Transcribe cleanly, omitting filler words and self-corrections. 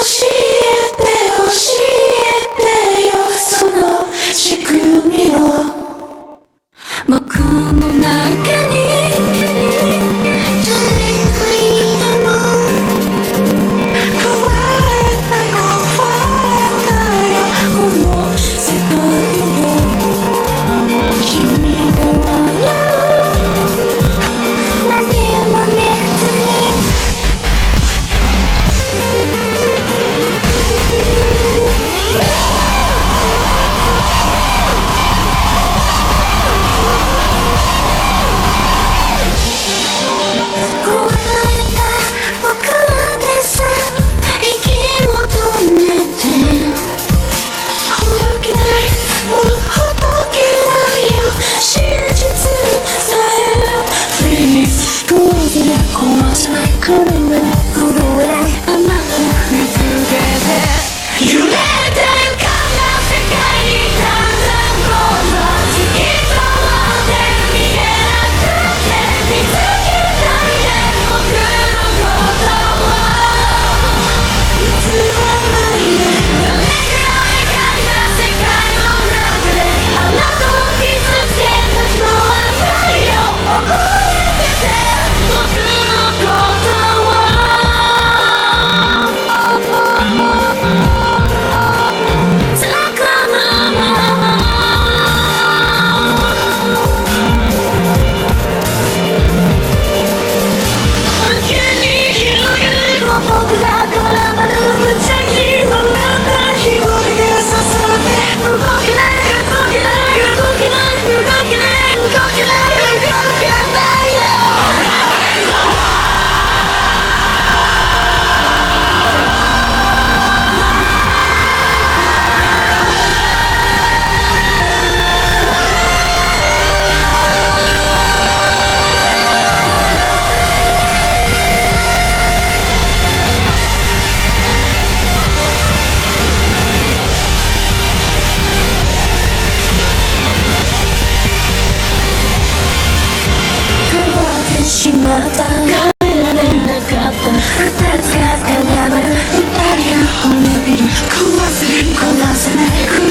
えてよその仕組みを僕の中に壊さないくるめない震えないあなた見つけて揺れてゆかな世界にだんだんこの突き通って逃げなくて見つけないで僕のことをいつもないでどれくらいかな世界の中であなたを傷つけたのはないよ覚えてて僕しまった変えられなかった二つが絡まる二人が骨切り壊せない